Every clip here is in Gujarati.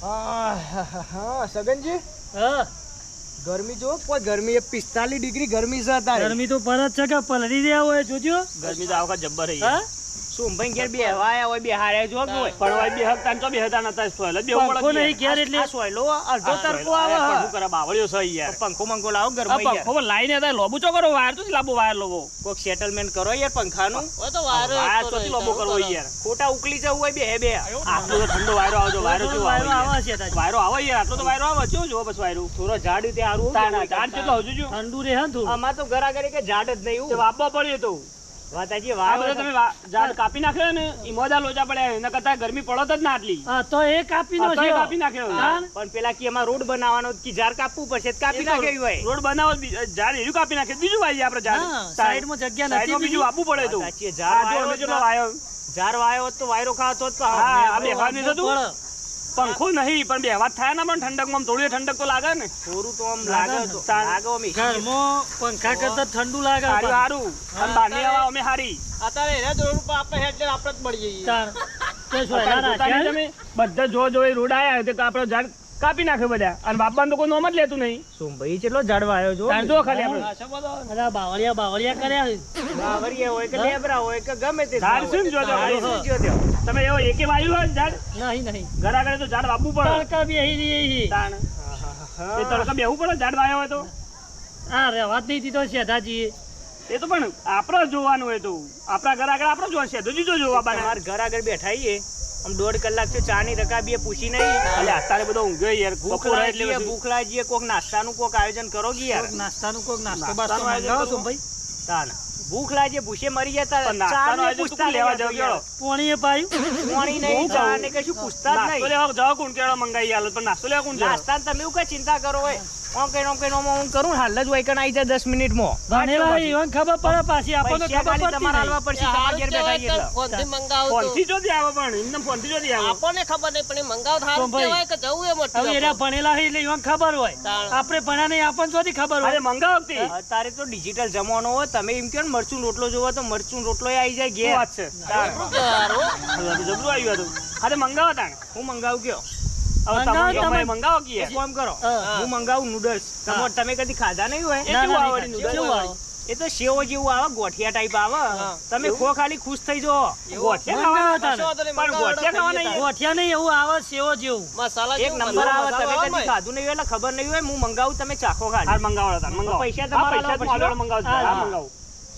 હા સગનજી હા ગરમી જો કોઈ ગરમી 45 ડિગ્રી ગરમી છે અત્યારે. ગરમી તો પર જ છે કે પલરી રહ્યા હોય જોજો. ગરમી તો આવકા જબ્બર રહી. હા સુંભાઈ ઘેર બેહવા આયા હોય બેહાડ્યા જો કે હોય પડવાય બે હક તાન તો બે હતા નતા સોયલ જ બેવું પંખો પડે નહીં ઘેર એટલે આ સોયલો અડધો તરકો આવે પણ શું કરે બાવળિયો છે યાર. પંખો મંખો લાવો આ ગરમી યાર. પંખો લાઈને હતા લોબુ ચો કરો વાયર તો લાંબો વાયર લોબો. કોક સેટલમેન્ટ કરો યાર પંખાનું. વાયર તો લોબો કરવો યાર. ખોટા ઉકલી જવું હોય બે આટલો તો ઠંડો વાયરો આવજો વાયરો કેવો આવે વાયરો આવે યાર. છે તાજી. વાયરો આવે યાર આટલો તો વાયરો આવે જો જો બસ વાયરો. થોડો ઝાડ તે હારું તાણ કેટલો હજુ જો ઠંડુ રહે ને તું. આમાં તો ઘરાઘરી કે ઝાડ જ નહીં તે વાપવા પડે તો વાતાજી આ વાવ બધા તમે ઝાડ કાપી નાખ્યો ને ઈ મોજા લોચા પડ્યા એના કરતા ગરમી પડત જ ના આટલી. હા તો એ કાપીનો આ તો છે એ કાપી નાખ્યો. તાણ. પણ પેલા કે એમાં રોડ બનાવવાનો કે ઝાડ કાપવું પડશે તો કાપી નાખ્યો હોય. રોડ બનાવો ઝાડ એનું કાપી નાખે બીજું વાઈએ આપણે ઝાડ હા, સાઈડમાં જગ્યા નથી સાઈડમાં બીજું આપવું પડે તો સાચી આ ઝાડ જો અમે કેટલો વાયો. ઝાડ વાયો હોત તો વાયરો ખાતો હોત તો હા, આ આપણે બેહવા નહીં થતું. પડે. પંખો નહીં પણ બેહવા થાય ને પણ ઠંડકમાં થોડી ઠંડક તો લાગે ને. થોડું તો આમ લાગે લાગે તો તાણ. લાગે આમ ઘરમાં પંખા કરતા ઠંડુ લાગે સારું સારું અને બહારની હવા અમે હારી. અત્યારે એના જોર ઉપર આપણે હેડ આપણે જ મળી જઈએ તાણ. તે સોયલા પોતાની રાખ્યા તમે બધા જો એ રોડ આયા તો આપણે ઝાડ કાપી નાખ્યો બધા અને બાપાને તો કોઈ નોમ જ લેતું નહીં. સુંભાઈ કેટલો ઝાડ વાયો જો તાણ જો ખાલી આપણે બધા બાવળિયા કર્યા બાવરિયા હોય કે લેબરા હોય કે ગમે તે ઝાડ શું જોજો? ઝાડ શું જોજો? તમે એવો એકે વાયુ હોય ઝાડ નહીં ઘર આગળ તો ઝાડ વાપવું પડે. તડકા બેહી રહી તાણ એ તડકા બેહવું પડે ઝાડ વાયો હોય તો. આ રેવા જ નહીં દીધો શેઠાજી. એ તો પણ આપણે જોવાનું હોય તો આપણા ઘર આગળ આપણે જોવાનું છે તો જીજો જોવા બાને. અમાર ઘર આગળ બેઠા છીએ આમ 1.5 કલાક થી ચા ની રકાબીએ પૂછી નહીં અલે અત્યારે બધો ઊંઘ્યો યાર. ભૂખ બપોરે લાગી એટલે ભૂખ લાગી કોક નાસ્તાનું કોક આયોજન કરો કે યાર કોક નાસ્તાનું કોક નાસ્તો નાસ્તાનું બાસ્તો આયોજન મંગાવો કરો. છો ભાઈ. તાન ભૂખ લાગી ભૂખે મરી જતા પણ ચા નાસ્તાનું ને આયોજન તો પૂછતા કોણ લેવા જાવ કેળો? પોણીએ પાયું પાણી નહીં ચા ને કશું પૂછતા જ નાસ્તો નહીં લેવા જાવ કોણ કેળો મંગાઈ આલો પણ નાસ્તો લેવા કોણ જાય? નાસ્તા તમે એવું કઈ ચિંતા કરો હોય ઓમ કઈ હું કરું હાલ જ વૈકણ આવી જાય 10 મિનિટમાં ભણેલા ઈવન ખબર પડે પાછી આપણને પૈસા ખબર ખાલી તમારે હાલવા પડતી પડશે તમારા ઘેર બેઠા છીએ એટલે. ફોનથી જોતી આવે પણ એમને ફોનથી જોતી આવે. આપણને ખબર નહીં પણ એ મંગાવ થારું તો ભાઈ, કહેવાય કે જવું એ મોટું હવે એના ભણેલા છે એટલે ઈવન ખબર હોય તાણ. આપણે ભણ્યા નહીં આપણને જોતી ખબર અરે હોય. મંગાવો તે. અત્યારે તો ડિજિટલ જમાનો હોય તમે એમ કહો ને મરચું રોટલો જોવો તો મરચું રોટલો આવી જાય શું ઘેર વાત છે? શું કહેવાનું? હવે તો જબરું આવ્યું હતું. અરે મંગાવો તાણ. હું મંગાવું કયો હવે મંગાવો તમે તમે. મંગાવો કે યાર. એક કામ કરો હા. હું મંગાવું નૂડલ્સ તમે કદી ખાધા નહીં હોય એ ના, કેવું ના, આવે નહીં noodles? કેવું આવે? એ તો સેવો જેવું આવે ગોઠિયા ટાઈપ આવે તમે ખો ખાલી ખુશ થઈ જાઓ ગોઠિયા મંગાવો ખાવાના? તાણે. કશો વાંધો નહીં, પણ મંગાવો ગોઠિયા ખાવાના ખાઈએ યાર. ગોઠિયા નહીં એવું આવે સેવો જેવું. મસાલા એક જેવું નંબર આવે મસાલો તમે આવે કદી ને. ખાધું નહીં હોય એટલે ખબર નહીં હોય હું મંગાવું તમે ચાખો હાલ ખાલી મંગાવડો તાણ, મંગાવો. પૈસા હા, તમારા પૈસા આલવા તમારા મંગાવો હા, હા, હા. મંગાવો.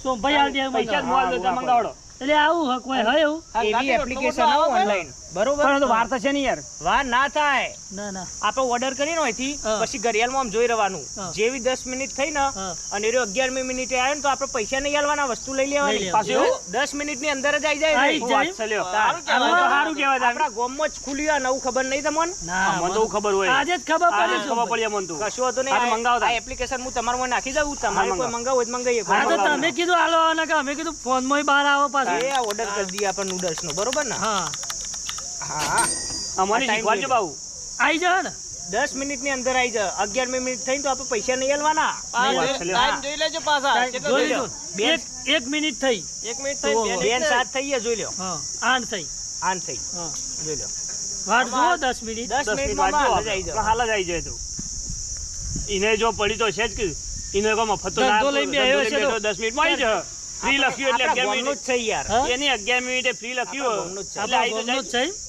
સોમભાઈ આલ દે પૈસા જ મંગાવો. મોલ દેતા મંગાવડો. એટલે આવું હક હોય હોય એવું હા, એવી ગાંઠી એપ્લિકેશન રોટલો આવે આવે ઓનલાઈન બરોબર પણ એ તો વાર થશે નહીં યાર. વાર ના થાય ના ના આપણે ઓર્ડર કરીએ ને અહીંથી હા. પછી ઘડિયાળમાં આમ જોઈ રહેવાનું હા. જેવી 10 મિનિટ થઈ ને હા. અને એ 11મી મિનિટે આવ્યો ને તો આપણે પૈસા નહીં આલવાના વસ્તુ લઈ લેવાની લઈ પાછું એવું? 10 મિનિટની અંદર જ આવી જાય આવી ને. શું વાત છે લ્યો. તાર. સારું આ તો કહેવાય. સારું કહેવાય તાણ. આપણા ગામમાં જ ખુલ્યું આ નવું ખબર નહીં તમને ના મને તો ખબર હોય. આજે જ ખબર આજે પડી જ ખબર પડી મને તો. કશું હતું હા, તો નહીં મંગાવો આ તાર. એપ્લિકેશન હું તમારા માં નાખી દઉં તમારે હા, કોઈ મંગાવું હોય તો મંગાવીએ હા તો મંગાવો. તમે કીધું હાલો અને કે અમે કીધું ફોનમાં બહાર આવો પાછું એ આ ઓર્ડર કરી દઈએ આપણે નૂડલ્સ નો બરોબર ને હા હા અમારે time શીખવાડજો બાબુ. આવી જાવ ને 10 મિનિટની અંદર આવી જાય 11મી મિનિટ થઈ તો આપણે પૈસા નહીં આલવાના ટાઈમ ટાઈમ જોઈ લેજો પાછા કેટલો જોઈ જોઈ લો. લીધું. એક મિનિટ થઈ 1 મિનિટ થઈ, તો 2 બેન મિનિટ સાત થઈ ગયા જોઈ લો હા આઠ થઈ આન થઈ હા જોઈ લો વાટ જુઓ 10 મિનિટ 10 10 મિનિટ મિનિટમાં વાંચો હાલ જ આવી આપણે. જાય હાલ જ આવી જાય તો. ઈને જો પડી તો છે જ કે ઈને કોઈ મફત તો ના ધંધો લઈને બેહ્યો છે તો. 10 મિનિટમાં આવી જાય. ફ્રી લખ્યું એટલે 11 આપણા ગામનું જ મિનિટ. છે યાર હા? એની 11 મિનિટે ફ્રી લખ્યું ગામનું જ છે. એટલે આવી તો આપણા ગામનો જ જાય. છે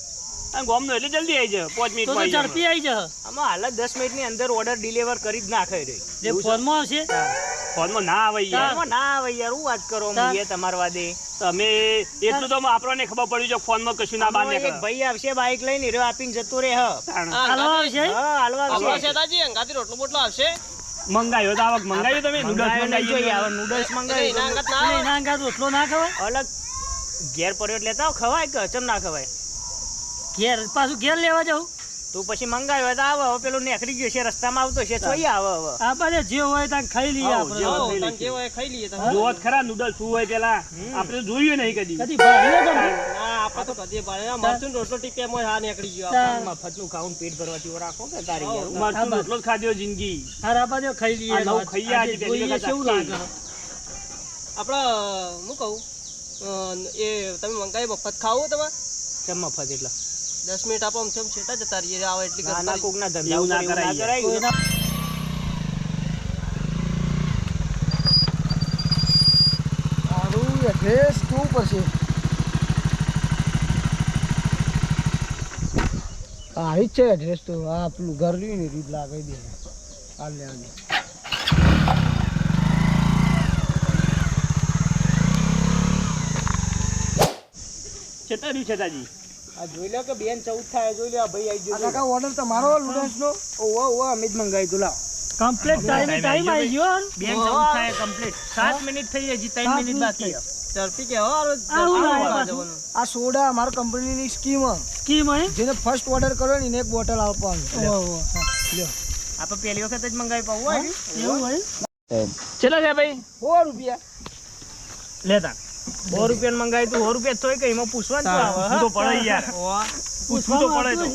અને ગામનું એટલે જલ્દી આવી જાય 5 તો મિનિટમાં તો આવી ઝડપી જાય. આવી જશે આમાં હાલ જ 10 મિનિટની અંદર ઓર્ડર ડિલિવર કરી જ નાખે રે જે ફોનમાં આવશે ફોનમાં ના આવે યાર. એમાં ના આવે યાર હું વાત કરો તાર. એ તમારા વાદે તમે એટલું તો આપણને ખબર પડી છે ફોનમાં કશું ના બાર આમાં એક નીકળે. ભાઈ આવશે બાઈક લઈને રે આપીને જતો રે હ તાણ. હા, હાલવા આવશે હા હાલવા હાલવા આવશે શેઠાજી, અંગાથી રોટલો બોટલો આવશે મંગાયો તો આવક મંગાયો તમે મંગાવ્યો નહીં જોઈએ નૂડલ્સ હવે નૂડલ્સ એટલે મંગાવી એના અંગાત ના આવે. એના અંગાત રોટલો ના ખવાય અલગ ઘેર પડ્યો એટલે લેતા આવો, ખવાય કે ચમ ના ખવાય ઘેર પાછું ઘેર લેવા જાઉં તું પછી મંગાવ્યો તો આવે હવે પેલું નીકળી ગયો છે રસ્તામાં આવતો છે જોઈએ આવે હવે આ બધે જે હોય ત્યાં ખાઈ લઈએ હાઉ, આપણે જે હો, થઈ તને લઈશું. જે હોય એ ખાઈ લઈએ તમે. જોવો જ ખરા નૂડલ્સ શું હોય પેલા આપણે જોયું નહીં કદી. કદી ભાળ્યો તો નહીં. ના, આપણે તો કદી ભાળે. આ મરચું ને રોટલો ટીપે એમાં હા નીકળી ગયો તાર. મફતનું ખાવું ને પેટ ભરવાથી રાખો કે તારી યાર મરચું રોટલો જ ખાધો જિંદગી. હારા બાજુ ખાઈ લઈએ આ નવું ખાઈએ આજે આજે પહેલી જોઈએ વખત કેવું આખી. લાગે આપણે હું કહું એ તમે મંગાવી મફત ખાવું તમે ચમ મફત એટલે 10 મિનિટ આપો આમ કેમ છેટા જતા રહીએ આવે એટલી ના ના કોકના ધંધા એવું ના ઉપર એવું ના કરાય. કરાય. મારું એડ્રેસ કેવું પડશે આ જ છે એડ્રેસ તો આ પેલું ઘર રહ્યું ને રીત લાગી દે આ લેવાની છેટા રહ્યું છેટાજી. આ જોઈ લો કે બેન 14 થાય જોઈ લો આ ભાઈ આવી આ ગયો કાકા ઓર્ડર તમારો લુડન્સનો ઓવા ઓવા અમે જ મંગાવી તું લાવ કમ્પ્લીટ ટાઈમ આવી ગયો ને. બેન 14 થાય કમ્પ્લીટ 7 મિનિટ થઈ હજી 3 મિનિટ બાકી છે. ઝડપી કે હો આવું લાગે પાછું. આ સોડા અમારા કંપનીની સ્કીમ સ્કીમ અહીં જેને ફર્સ્ટ ઓર્ડર કર્યો ને એને એક બોટલ આપવાનું ઓહો લ્યો આપણે પહેલી વખત જ મંગાવી પાવું હોય એવું હોય ચલો છે ભાઈ 100 રૂપિયા લેતા 100 રૂપિયા મંગાવી તું 100 રૂપિયા થોય કઈ એમાં પૂછવાનું શું આવે પૂછવું તો પડે યાર. પૂછવું તો પડે તો.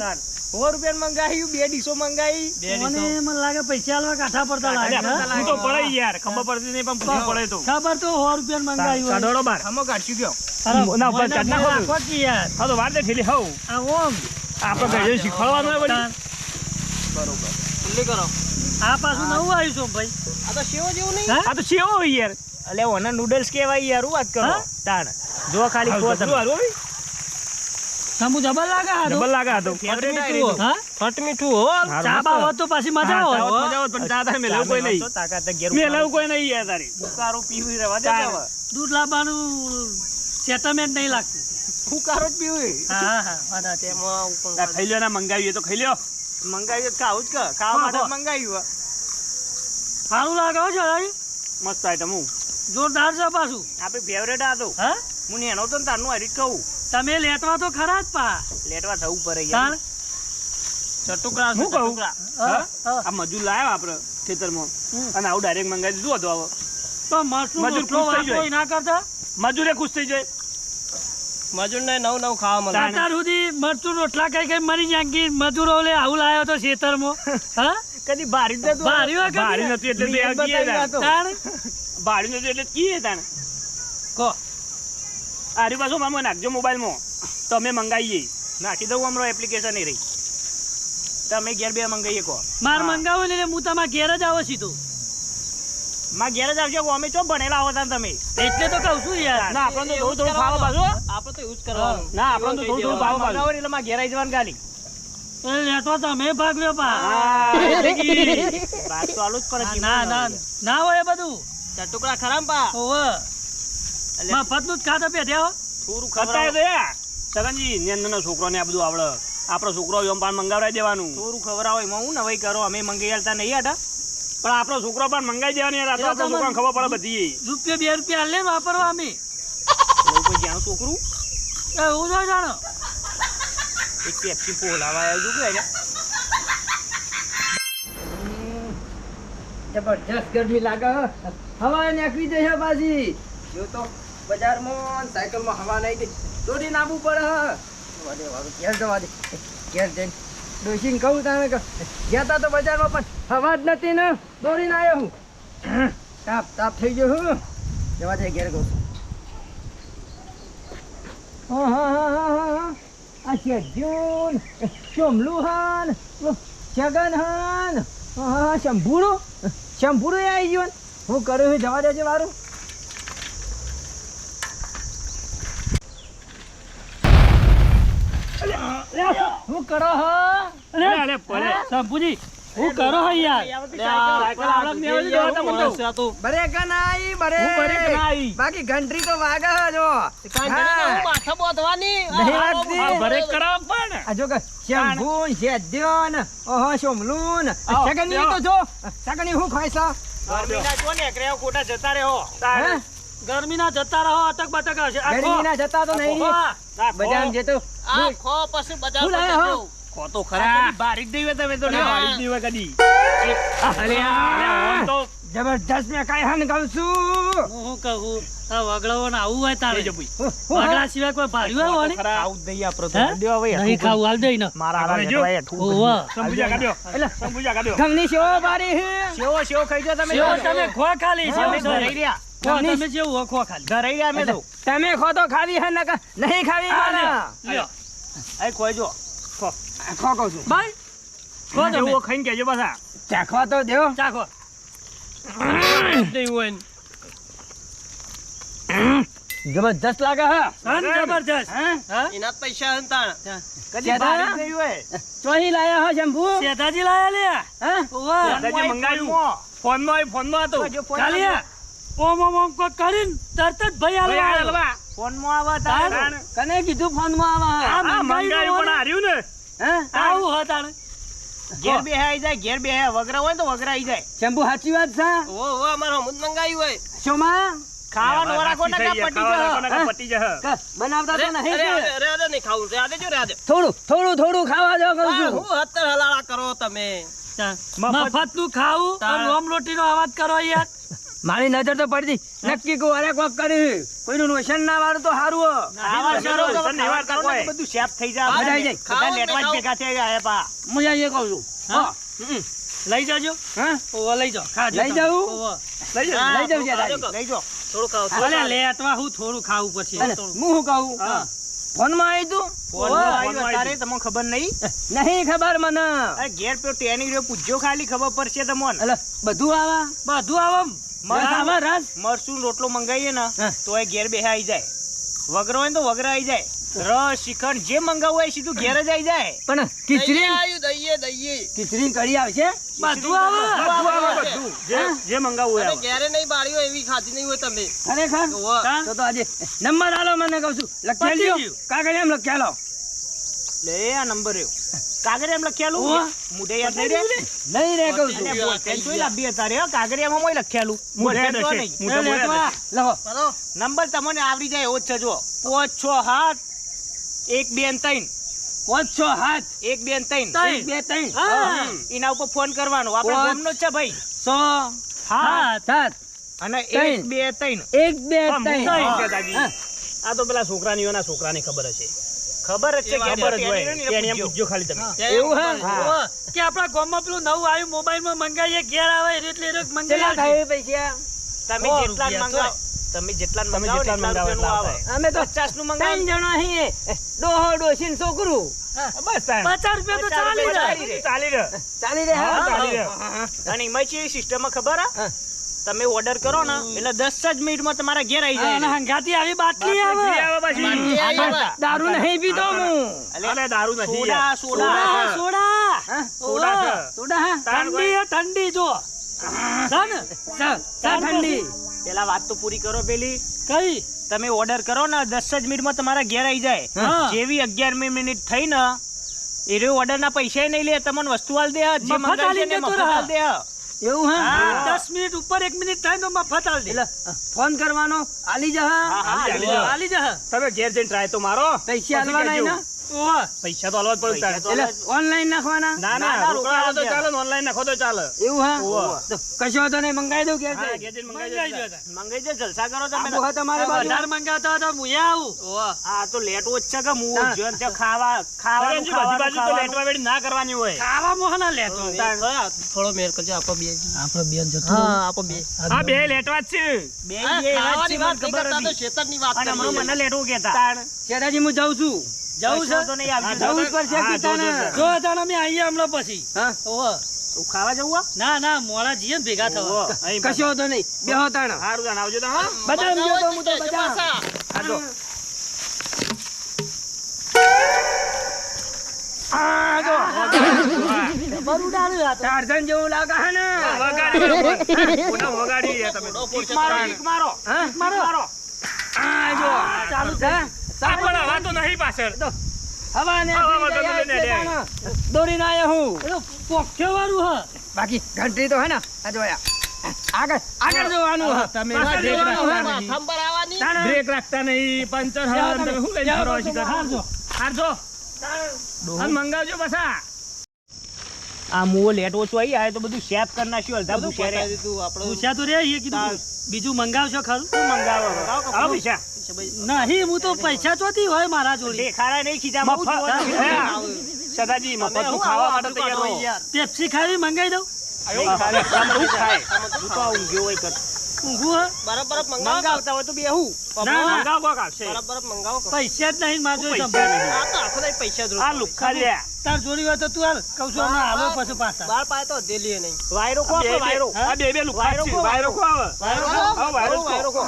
100 રૂપિયા મંગાવી 2 ડીશો મંગાવી મને મને લાગે પૈસા આલવા કાઠા પડતા લાગે અલ્યા, હા? પૂછવું તો પડે યાર. ખબર પડતી નહીં પણ પૂછવું પડે તો. ખબર તો 100 રૂપિયા મંગાવ્યું હોય. કાઢોડો બાર. આમાં કાઢશું ગયો અરે, ના, ઉપર મને કાઢ નાખો. રાખો કે યાર. હા તો વાર દે થેલી હઉ. આ ઓમ. આપણે ઘરે શીખવાડવાનું હોય વળી. જલ્દી કરો આ પાછું નવું આવ્યું છે ભાઈ. આ તો સેવો જેવું નહીં હા? આ તો ચેવો હોય યાર. અલે ઓના નૂડલ્સ કેવાય યાર હું વાત કરો હા? તાણ જો ખાલી કહો શું તમે હારું હોય? શંભુ જબર લાગે આ તો. ડબલ લાગે આ તો. ફેવરેટ હા? ફટ મીઠું હો ચા બા હોત તો પાછી મજા હા, આવે. મજા આવત પણ ચા તારે મેલાવું કોઈ નહીં. તાકાત ઘેર મેલાવું કોઈ નહીં યાર તારી. ફુકારો પીવી રહેવા દે તાણ. હવે. દૂધ લાવવાનું સેટલમેન્ટ નહીં લાગતું. ફુકારો જ પીવી હા હા વાત સાચી. તેમાં ઉપર આ ખાઈ લ્યો ને મંગાવીએ તો ખાઈ લ્યો. મંગાવી તો ખાવું જ કે ખાવા માટે જ મંગાવ્યું સારું લાગે હો જરા. મસ્ત આઈટમ હું. જોરદાર છે પાછું. આપણે ફેવરેટ આ તો હા? હું એનો તો ને તારનું હારી જ કહું તમે લેટવા તો ખરા જ પા. લેટવા થવું પડે યાર તાણ? ચટુકડા હું કહું? ચટુકડા હા, હા. આ મજૂર લાવ્યા આપણે ખેતરમાં અને આવું ડાયરેક્ટ મંગાવી દીધું હતું હવે. તો મરચું મજૂર રોટલો ખુશ થઈ વાટવો જાય. ના કરતા. મજૂરે ખુશ થઈ જાય. મજૂરને નવ ખાવા મળે તાણ. અત્યાર સુધી મરચું રોટલા કઈ મરી જાય મજૂરો લે આવું લાવ્યો તો ખેતરમાં. હા? કદી ભારી જ નતું. ભારી હોય કદી? ભારી નથી એટલે તો મેં યાર કીએ બતાવ્યું તાણ. આ તો. તાણ? ભારી નથી એટલે કીએ તાણ. કહો. આરી પાછું મામા નાખજો મોબાઈલમાં તો અમે મંગાવીએ. નાખી દઉં હમણાં એપ્લિકેશન નહીં રહી તમે ઘેર બે મંગાવીએ કહો માર હા. મંગાવો ને એટલે હું તમારા ઘેર જ આવો સીધું. માં ઘેર જ આવજો અમે ચો ભણેલા આવો તા તમે એટલે તો કહું છું યાર. ના આપણે તો થોડું થોડું ફાવો પાછું. આપણે તો એવું જ કરવાનું ના આપણે તો થોડું થોડું ફાવો પાછું. મંગાવો ને એટલે માં ઘેર આવી જવાનું ગાલી એ લેટો તમે ભાગ લ્યો પા. હા, એટલે કી. વાત તો આલું જ પડે ના ના ના હોય એ બધું. ચટુકડા ખરામ પા ઓવે મફતનું જ ખાતા પેટ્યા હો. થોડું ખતાય ખબર તો યાર. સગનજી નેનનો છોકરોને આ બધું આવડે. આપણો છોકરો એમ પણ મંગાવડાવી દેવાનું. થોડું ખબર આવે એમાં હું નવાઈ કરો અમે મંગાવી આલતા નહીં આટા પણ આપણો છોકરો પણ મંગાવી દેવાની યાર. આ તો આપણો છોકરાને ખબર પડે બધી. રૂપિયા 2 રૂપિયા લે વાપરવા અમે. એવું કોઈ જ્યાં છોકરું એવું જો જાણો. એક પેપ્સી પોલાવા આવ્યું કે જબરજસ્ત ગરમી લાગે હવા નીકળી જશે પાછી જો તો બજારમાં સાયકલમાં હવા નહીં ગઈ દોડી નાખવું પડે જવા દે વાળું ઘેર જવા દે ઘેર જઈને ડોસીને કહું તાણે કે ગયા તા તો બજારમાં પણ હવા જ નથી ને દોડીને આવ્યો હું તાપ તાપ થઈ ગયો હું જવા દે ઘેર કહું હા આ શેજ્યુન ચોમલું હાન છગન હાન હા શંભુડો આવી ગયો ને હું કરું છું જવા દેજે મારું હું કરો હા અરે પડે. શંભુજી હું કરો હો યાર. સાયકલ આવડત નહીં આવતી તો હતા મને તો. બરેક ના આવી હું બરેક ના આવી. બાકી ઘંટરી તો વાગે જો માથા બોધવાની નહીં વાગતી. આ બ્રેક કરાવો પણ. આ જો કે શંભુન શેદ્યોન ઓહો સોમલુન આવો, સગની આવો. તો જો સગની હું ખાય છે ગરમીના જો ને એકરે ખોટા જતા રહો હે ગરમીના જતા રહો અટક બટક આવશે. આ ખો. ગરમીના જતા તો નહીં હા. બજારમાં જતો આ ખો પછી બજાર હું પર લાયા હો? જજો. ખો તો આ ખરા. કદી બારીક દઈએ તમે તો અરે લ્યો. વાળી જ નહીં હોય કદી. અલે અરે ઓમ તો જબરજસ્ત મેં કાંઈ હન કહું છું હું શું કહું આ વગડાઓ ને આવું હોય તારે. લઈ જાઓ ભઈ. વગડા સિવાય કોઈ ભાડ્યું હોય વળી? ખરા. આવું જ દઈએ આપણે તો. હે? દેવા ભાઈ નહીં ખાવું હાલ દઈ ને. મારા હારા લેજો. લેવા આયા, ઠૂક. ઓવા. સંભુજા કાઢ્યો. એટલે સંભુજા કાઢ્યો. ગંગની સેવા બારી હે સેવો સેવો ખાઈ જાઓ તમે સેવો તમે ખો ખાલી હા, અમે સેવો ઘરે તમે. રહ્યા ખો તમે જેવું હોય ખો ખાલી. ઘરે રહ્યા અમે તો તમે ખો તો ખાવી હે નકર નહીં ખાવી મારા લ્યો. અહીં ખોઈ જો ખો. ખો કહું છું ભાઈ ખો તમે જેવું ખાઈને કહેજો પાછા. ચાખવા તો દેવો ચાખો નહીં હોય ને. જબરદસ્ત લાગે હા સન જબરજસ્ત હા એના જ પૈસા હતા કદી શેઠા? ભારી થયું હોય ચોહી લાયા હો શંભુ શેઠાજી લાયા લે હા ઓવા દાદાજી મંગાવ્યું. ફોનમાં હતું. જો ફોન ચાલ્યા ઓમ ઓમ ઓમ કોઈ કરીને તરત જ ભાઈ ભાઈ આ આલો લવા. ફોનમાં આવા તાણ. તાણ કને કીધું ફોનમાં આવા આ આ મંગાવ્યું પણ મંગાવ્યું હાર્યું ને. હા આવું હતા ઘેર બેહાઈ જાય ઘેર બેહે વગરા હોય ને તો વગરાઈ જાય શંભુ સાચી વાત છે ઓ અમારે હમું જ મંગાવ્યું હોય. શોમાં ખાવાનું વરાકો ના કા પટી ખાવા જાય નાખવાના કે પતી જશે. બનાવતા તો નહીં અરે, કે? અરે, અરે, નહીં ખાવું. રહેવા દેજો, રહેવા દે. થોડું ખાવા દો કહું આ છું હું હત્તર હલાળા કરો તમે. મફત નું ખાવું અને ઓમ રોટી નો અવાજ કરો યાર મારી નજર તો પડી નક્કી કો અરે કોક કરી કોઈનું નુકસાન ના વાળું તો સારું આવા શરૂ તો ધન્યવાદ ખાવા કરો ને કોઈ. તો બધું શેફ થઈ જાય બધા આવી જાય. બધા લેટવા જ ભેગા થઈ ગયા પા મજા એ કહું છું હા? લઈ જાજો હા ઓવા લઈ જાઓ ખાજો લઈ તમે. જાઉં? ઓવા. લઈ જાઓ. લઈ જાઉં છે ખાજો, દાદી. લઈ જો થોડું ખાઓ. અલે લેટવા હું થોડું ખાવું પછી અને હું શું કહું હા. ફોનમાં આવી તું ફોનમાં આવ્યું ફોનમાં તારે તમને ખબર નહીં નહીં ખબર મને અરે ઘેર પેલો ટેની રહ્યો પૂછજો ખાલી ખબર પડશે તમને એટલે બધું આવા બધું આવા રસ આવા રસ મરચું ને રોટલો મંગાવીએ ને હા. તો એ ઘેર બેહા આવી જાય વગરો હોય ને તો વગરા આવી જાય રસ શ્રીખંડ જે મંગાવવું હોય એ સીધું ઘેર જ આવી જાય પણ ખીચડી દઈએ આવ્યું, દઈએ. ખીચડી કઢી આવશે બધું આવે બધું. જે મંગાવવું હોય તમે આવે. ઘેરે નહીં બાળી હોય એવી ખાધી નહીં હોય તમે. ખરેખર ઓવા. તાણ. તો આજે નંબર આલો મને કહું છું લખી પતી લ્યો ગયું. કાગળ એમ લખ્યા લો લે આ નંબર રહ્યો કાગળિયામાં લખેલું ઓવા. મુઢે યાદ નહીં રે નહીં રે કહું છું અને બોલપેન જોઈ લાંબી અત્યારે હો, કાગળિયામાં મોય લખેલું બોલપેન તો નહીં. મોઢે એ બોલ્યા લેટવા. હશે. લખો બરો. નંબર તમને આવડી જાય એવો જ છે જો 5 6 7 1 2 3 5 6 7 1 2 3 ત્રણ. 1 2 3 હા. એના ઉપર ફોન કરવાનો આપણે પાંચ. ગામનો જ છે ભાઈ 100 હા 7 અને ત્રણ. 1 2 3 1 2 હા, 3 મૂકો છે દાદી. હા. આ તો પેલા છોકરાની છોકરાને ખબર હશે. ખબર જ છે એ વાત ઘેર ખબર જ હોય. ટેણી એને એમ પૂછજો. પૂછજો ખાલી તમે. એવું હે? હા. ઓવા. કે આપણા ગામમાં પેલું નવું આવ્યું મોબાઈલમાં મંગાવીએ ઘેર આવે એટલે એ કેટલા મંગાવી થાય પૈસા તમે 100 જેટલા રૂપિયા મંગાવો તમે જેટલા તમે મંગાવો જેટલા એટલા મંગાવો રૂપિયાનું એટલા આવે અમે તો 50 નું ત્રણ મંગાવો જણા અહીં ડોહો ડોશીન છોકરું બસ તાણ. 50 રૂપિયા તો ચાલી જાય ચાલી રહે. ચાલી રહે હા, હા? ચાલી રહે. અને એમાં છે સિસ્ટમ ખબર હે? હા. તમે ઓર્ડર કરો ને એટલે 10 જ મિનિટમાં તમારા ઘેર આવી અને જાય હંગાતી આવી બાટલી આવે ફ્રી આવે પાછી. બાટલી આવી આવે. દારૂ નહીં પીતો હું અલે દારૂ નથી સોડા યાર. સોડા સોડા સોડા હા? સોડા છે. સોડા હા તાણ ઠંડી કોઈ. એ ઠંડી જો છે ને ચા ઠંડી પેલા વાત તો પૂરી કરો પેલી કઈ તમે ઓર્ડર કરો ને 10 જ મિનિટમાં તમારા ઘેર આવી જાય હા. જેવી 11મી મિનિટ થઈ ને એ રહ્યો ઓર્ડર ના પૈસા નહીં લે તમને વસ્તુ આલ દે જે મફત મંગાવી છે આલી ને દેતો મફત રહે. આલ દે એવું હા હા. 10 મિનિટ ઉપર 1 મિનિટ થાય તો મફત આલ દે એટલે ફોન કરવાનો આલી જા હા, આલી જા. આલી જા તમે ઘેર જઈને ટ્રાય તો મારો. પૈસા પછી આલવાના કહેજો. એના ઓવા. પૈસા તો આલવા જ પડે તારે. પૈસા તો એટલે ઓનલાઈન નાખવાના ના ના, ના રોકડા રોકડા તો આલ દે. ચાલે ઓનલાઈન નાખો તો ચાલે. એવું હા ઓવા. તો કશો વાંધો નહીં મંગાવી દઉં કે હા, ઘેર જઈને મંગાવી મંગાઈ દેજો. દો તાર. મંગાઈ દે જલસા કરો તમે આબુ હા તમારે બાજુ વધારે મંગાવતા હતા હું આવું ઓવા. આ તો લેટો જ છે કે હું તાણ. જોન ત્યાં ખાવાનું સગનજી, બધી બાજુ તો ખાવાનું લેટવા વેળી ના કરવાની હોય. ખાવા મોહના લેતો થોડો મેર કરજો આપો બે. આપણે બેન હા આપો બે. હા, બે લેટવા જ છે. બે હા, જે એવા જ ખાવાની છે, વાત મને નહીં ખબર કરતા તો હતી. શેતાનની વાત અને હમણાં કરી. મને લેટો કહેતા શેઠાજી હું જાઉં છું જવું છે તો નહીં હા, આવજો જવું જ પડશે હા, કીધાને. જો, જો તાણ અમે આવીએ હમણાં પછી હા ઓવા. તું ખાવા જવું હો? ના ના મોડા જઈએ ને ભેગા થવા ઓહો, અહીં કશો વાંધો નહીં બેહો તાણ હારું તાણ આવજો તાણ, હા. બદામ મજા જો તો હોય હું તો તો બદામ પાછા. હા, જો. આ જો બરુડાનું આ તો. ટાર્ઝન જેવું લાગે હે ને વગાડી દો પણ. મોઢા વગાડી રહ્યા તમે. કિક મારો કિક મારો હા મારો આ જો ચાલુ છે આ પણ હવા તો નહીં પાછળ. હવા ને હવા પી વગર જાય તો છે ને તાણ. દોડીને આયો હું એ તો પોખ્યો વાળું હ બાકી ઘંટી તો હે ને આ જોયા આગળ આગળ જોવાનું હે તમે પાછળ બ્રેક જોવાનું હે. રાખતા નહીં. માથામાં બરાવાની. તાણ. બ્રેક રાખતા નહીં, પંચર હવા તમે શું લઈને ફરો છો? હારજો. હારજો. અને મંગાવજો પાછા. આ મુઓ લેટ ઓછો આવી આવે તો બધું શેપ કરી નાખ્યું અડધા બધું ભૂસ્યા પતાવી રે. દીધું આપણે. પૂછ્યા તો રે એ કીધું બીજું મંગાવશો ખરું શું મંગાવો હવે? આવો પૈસા. નહીં હું તો પૈસા ચોથી હોય મારા જોડે દેખાડા નહીં ખીજામાં હું જોવો મફત. છું. હે. સદાજી મફતનું ખાવા માટે તૈયાર રહો. પેપ્સી ખાવી મંગાવી દઉં નહીં ખાય. આમ શું ખાય? હું તો આ ઊંઘ્યો હોય કર. ઊંઘું હે? બરફ બરફ મંગાવો મંગાવતા હોય તો બેહું. ના, ના. મંગાવો કોક આવશે બરફ બરફ મંગાવો પૈસા જ નહીં માજો પૈસા સંભાળ નહીં. આ તો આખો દાડી પૈસા જ આ લુખ્ખા લે તાર જોડી હોય તો તું હાલ કહું છું હમણાં હાલો પછી પાછા બાર પાય તો દેલી નહીં વાયરો કો આપણો વાયરો. આ બે લુખ્ખા વાયરો છે કો, વાયરો કો આવે હા વાયરો કો વાયરો કો.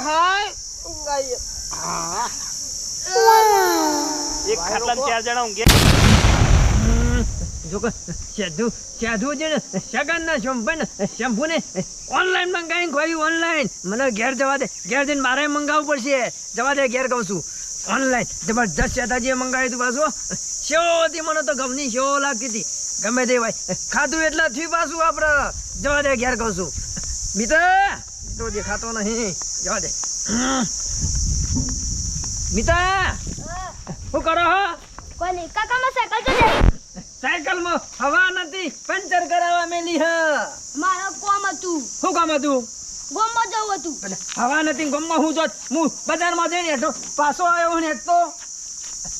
એક ખાટલામાં 4 જણા ઊંઘે જો કે સાધુ છે ને સગન ના શંભુ ને ઓનલાઈન મંગાવીને ખોયું ઓનલાઈન મને ઘેર જવા દે ઘેર જઈને મારે મંગાવવું પડશે જવા દે ઘેર કહું છું ઓનલાઈન જબરદસ્ત સેતાજીએ મંગાવ્યું હતું પાછું શેવો હતી મને તો ગમની શેવો લાગતી હતી ગમે તે ભાઈ ખાધું એટલે થયું પાછું આપણે જવા દે ઘેર કહું છું મિત્ર તો દેખાતો નહીં જવા દે મિત્ર શું કરો હો કોઈ નહીં કાકામાં સાયકલ તો જાય સાયકલમાં હવા નથી પંચર કરાવવા મેલી હ મારા કોમ હતું શું કામ હતું ગોમમાં જવું હતું એટલે હવા નથી ગમમાં હું જોત હું બજારમાં જઈને હેઠો પાછો આવ્યો હું હેઠતો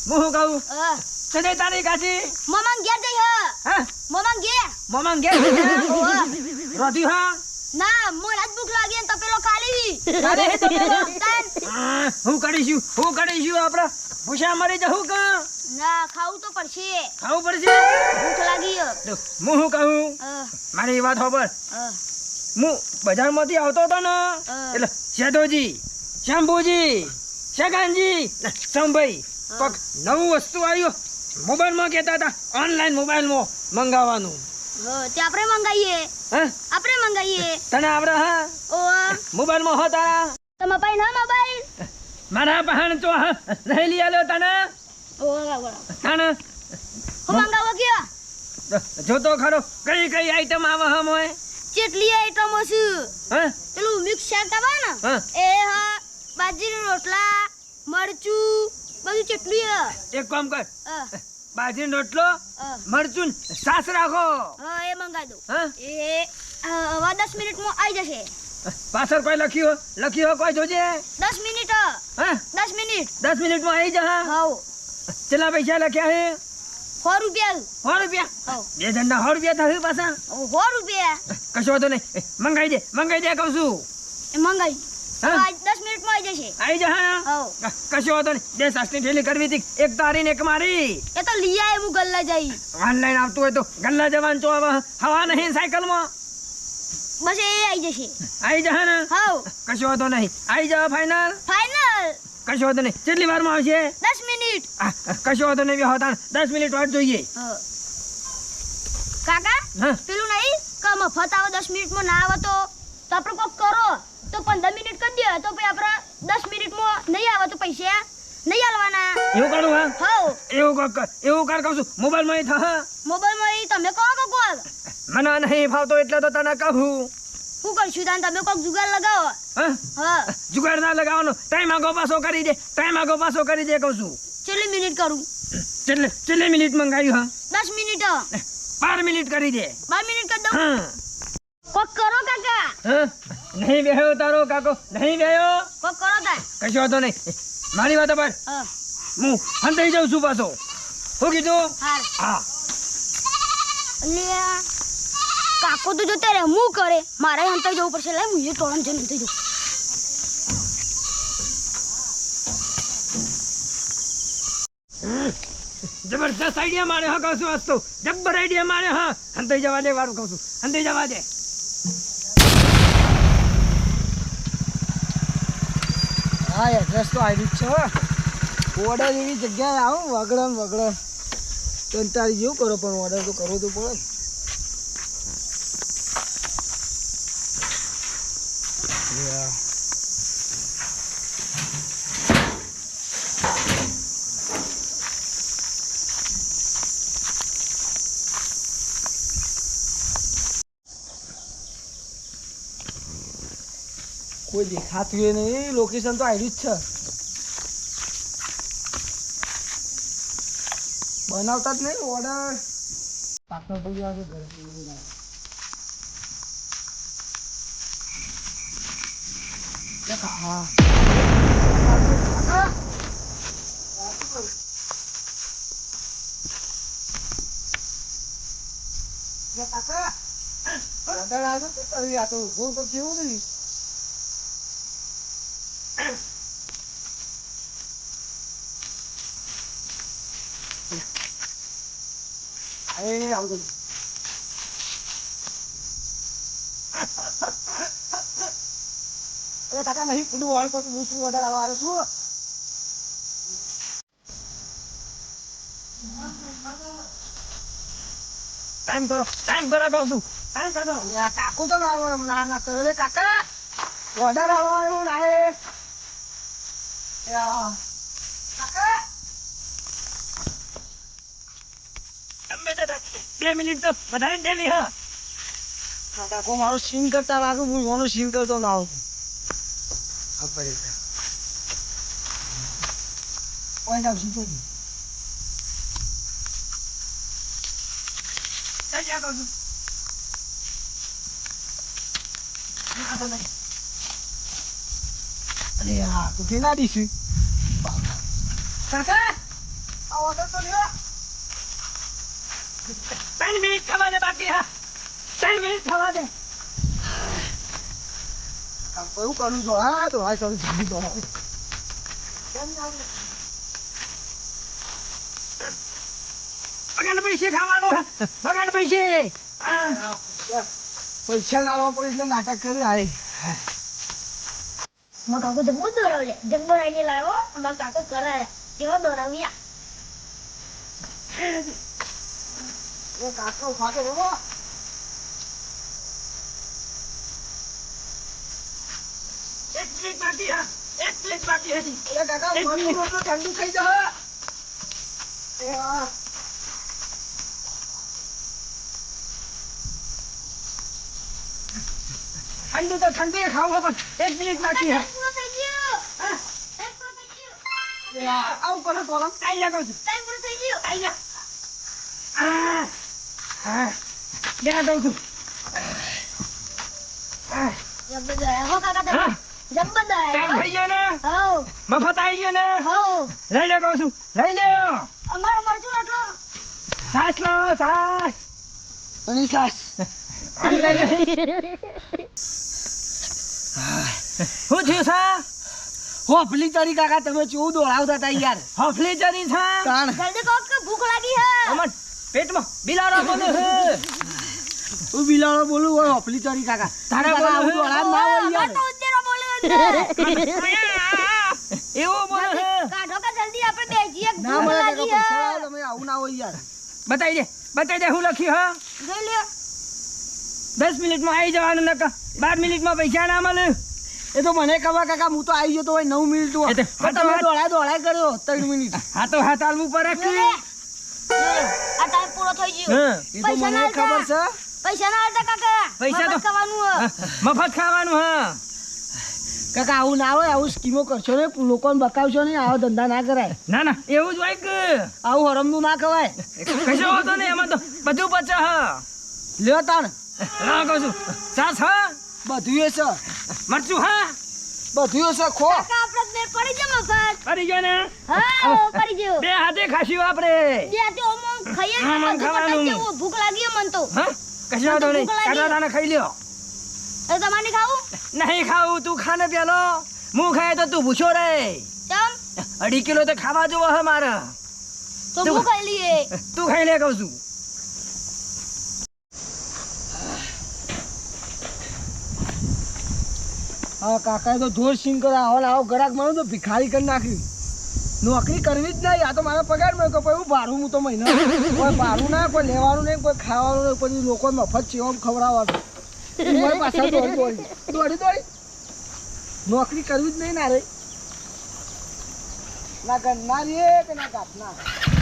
હું શું કહું સજે તારી કાચી મમાન ઘેર જઈ હા મમાન ઘેર મોમાં ઘેર રોધ્યું હા ના મોર આજ ભૂખ લાગી ને તપેલો ખાલી કાલે હે તપેલો? તાન. હું કરીશું આપણે ભૂસા મરી જવું કે ના ખાવું તો પડશે ખાવું પડશે ભૂખ લાગી હે. તો હું શું કહું અ, મારી વાત ખબર અ, હું બજારમાંથી આવતો હતો ને એટલે સેદોજી શંભુજી શગનજી સંભાઈ કોક નવું વસ્તુ આવ્યું મોબાઈલમાં કહેતા હતા ઓનલાઈન મોબાઈલમાં મંગાવવાનું તે આપણે મંગાઈએ હા આપણે મંગાઈએ તને આવડે હા ઓ મોબાઈલમાં હો તારા તમારા પાસે ના મોબાઈલ મારા બહાન તો નહીં લઈ આલ્યો તને ઓ બરાબર તને હું મંગાવો કયો જોતો ખરો કઈ કઈ આઈટમ આવે હમ હોય કેટલી આઈટમો છે હા પેલું મિક્સ શાક આવે ને હા. એ હા બાજરીના રોટલા મરચું બધું કેટલી હે એક કામ કર અ, બાજરીનો રોટલો અ, મરચું સાસ રાખો હા એ મંગાઈ દઉં હા એ હવે 10 મિનિટમાં આવી જશે પાછળ કોઈ લખ્યું કોઈ જોજે 10 મિનિટ હા 10 મિનિટ 10 મિનિટમાં આવી જા હાઉ કેટલા પૈસા લખ્યા હે 100 રૂપિયા 100 રૂપિયા હાઉ બે જણના 100 રૂપિયા થશે પાછા 100 રૂપિયા કશો વાંધો નહીં મંગાઈ દે કહું છું એ મંગાઈ હા? આજ 10 મિનિટમાં આવી જશે આવી જા હાઉ કશો વાંધો નહીં બે સાસની થેલી કરવી હતી એક તારી ને એક મારી એ તો લઈ આય હું ગલ્લા જઈ ઓનલાઈન આવતું હોય તો ગલ્લા જવાન તો હવે હવા નહીં સાયકલમાં બસ એ આવી જશે આવી જા ને હાઉ કશો વાંધો નહીં આવી જા ફાઈનલ ફાઇનલ કશો વાંધો નહીં કેટલી વારમાં આવશે 10 મિનિટ કશો વાંધો નહીં હોતા 10 મિનિટ વાટ જોઈએ હા. કાકા હા પેલું નહીં કે મફત આવો 10 મિનિટમાં ના આવે તો આપણે કોક કરો તો 15 મિનિટ કરી દે તો પછી આપણે 10 મિનિટમાં નહીં આવે તો પૈસા નહીં આલવાના એવું કરું હા હાઉ એવું કર કહું છું મોબાઈલમાં થા મોબાઈલમાં ઈ તમે કહો કે કોલ મને નહીં ફાવતો એટલે તો તને કહું શું કરશું તાન તમે કોક જુગાડ લગાવો હા હા જુગાડ ના લગાવવાનો ટાઈમ આગો પાછો કરી દે કહું છું કેટલી મિનિટ કરું કેટલી મિનિટ મંગાવ્યું 10 મિનિટ હા 12 મિનિટ કરી દે 12 મિનિટ કરી દઉં હા કોક કરો કાકા હા નહીં બેહ્યો તારો કાકો નહીં બેહ્યો કોક કરો તાન કશો વાંધો નહીં મારી વાત પર હા હું હંતાઈ જાઉં છું પાછો શું કીધું હાર હા લે કાકો તો જોતે રે હું કરે મારે હંતાઈ જવું પડશે લે હું એ ટોળન જઈને હંતાઈ જવું જબરદસ્ત આઈડિયા મારે હા કહું છું વસ્તુ જબ્બર આઈડિયા મારે હા હંતાઈ જવા દે વારું કહું છું હંતાઈ જવા દે હા એડ્રેસ તો આવી જ છે ઓર્ડર એવી જગ્યાએ આવું વગડે કંટાળી જેવું કરો પણ ઓર્ડર તો કરવો તો પડે ને. Yeah. કોઈ દેખાતું એ નહીં લોકેશન તો આવ્યું જ છે બનાવતા જ નહીં ઓર્ડર પાકનો પડી આવે ઘરે હા કાકા ઓર્ડર આવ્યો તો આ તો ઉભો તો કેવું નહીં એ આવજો એ કાકા નહીં પેલું ઓર્ડર પર દૂસરું ઓર્ડર આવવાનો છું ટાઈમ કરો કહું છું ટાઈમ કરો કાકુ તો ના કરો રે કાકા ઓર્ડર આવવાનો ના કાકા 2 મિનિટ તો વધારે દેલી હા કાકો મારું સીન કરતા લાગે હું મારું સીન કરતો ના આવું કોઈ ના સીન કરી અરે યાર તું કેના દીશું કાકા આ ઓર્ડર તો લ્યો 3 મિનિટ થવા દે બાકી હા 3 મિનિટ થવા દે એવું કરું છું હા તો હા કરું છું બગાડ પૈસે ખાવાનું બગાડ પૈસે પૈસા લાવવા પડે એટલે નાટક કરી આવે મારા કાકો તો બહુ દોરાવે જગબો આઈને લાવ્યો મારા કાકો કરે કેવો દોરાવ્યા એ કાકો ખાતો બાબા એક પ્લેટ બાકી હા એક પ્લેટ બાકી હતી એ કાકા મને રોટલો ઠંડુ થઈ જા એ આ ઠંડુ તો ઠંડુ ખાવા પણ 1 મિનિટ બાકી હા પૂરો થઈ ગયો ટાઈમ પૂરો થઈ ગયો એ આવું કરો તો આઈ જા કહું છું ટાઈમ પૂરો થઈ ગયો આઈ જા હા ક્યાં કહું છું જબરદસ્ત હો કાકા તમે જબરદસ્ત ટાઈમ થઈ ગયો ને હો મફત આવી ગયો ને હો લઈ લે કહું છું લઈ લે અમારો મરચું રોટલો સાસ લો સાસ અને સાસ શું થયું સા હોફલી ચડી કાકા તમે ચેવું દોડાવતા હતા યાર હફલી જરી છે તાણ જલ્દી કહો કે ભૂખ લાગી હે અમન પેટમાં બિલાડો બોલે છે હું બિલાડો બોલું હોય હોફલી ચડી કાકા તારે કાકા આવું બોલવું દોડાવ ના હોય માર યાર તો ઉંદેરો બોલે અંદર એવું બોલે છે કાઢો કે જલ્દી આપણે બેજીએ ના ભૂખ મળે લાગી કાકા હે પૈસા લાવો તમે આવું ના હોય યાર બતાવી દે હું લખ્યું હા જોઈ લે 10 મિનિટમાં આવી જવાનું નકા 12 મિનિટમાં પૈસા ના મળે એ તો મને ખબર કાકા હું તો આવી ગયો તો હોય 9 મિનિટ એ તો તમે દોડાય કર્યો 3 મિનિટ હા તો હાથ આલવું પડે કે જોઈ લે આ ટાઈમ પૂરો થઈ ગયો હા એ તો પૈસા મને ના ખબર છે પૈસા ના આલતા કાકા પૈસા તો- મફત ખાવાનું હે મફત ખાવાનું હા કાકા આવું ના હોય આવું સ્કીમો કરશો ને લોકોને બતાવશો ને આવો ધંધા ના કરાય ના ના એવું જ હોય કે આવું હરમનું ના ખવાય કશો હોતો નહીં એમાં તો બધું પચે હા લ્યો તાણ ના કહું છું સાસ હા બધું એ છે મરચું હા બધું એ છે ખો કાકા આપણે મેળ પડી જાય મફત પડી ગયો ને હા પડી ગયો બે હાથે ખાશું આપણે જે તે ઓમો ખાઈએ હા, મને બધું ખાવાનું. પતાઈ જવું. ભૂખ લાગી હે મન તો હા કશો હોતો નહીં ભૂખ લાગી. કાઢા દાણા ખાઈ લ્યો એ તમારે ખાવું નહીં ખાવું તું ખાને પેલો હું ખાય તો તું પૂછો રે ચમ 2.5 કિલો તો ખાવા જોવો હે મારે તો હું ખાઈ લઈએ તું ખાઈ લે કહું છું હા કાકાએ તો જોર સિંગ કરે આવો ગરાક મને તો ભિખારી કરી નાખ્યું નોકરી કરવી જ નહીં આ તો મારા પગાર મેં કહું હું ભાડું હું તો મહિના કોઈ ભાડું ના કોઈ લેવાનું નહીં કોઈ ખાવાનું નહીં પછી લોકો મફત ચેવમ ખવડાવવાનું મારી પાછળ દોડી નોકરી કરવી જ નહીં ના રે ના કરનાર કે ના કાપનાર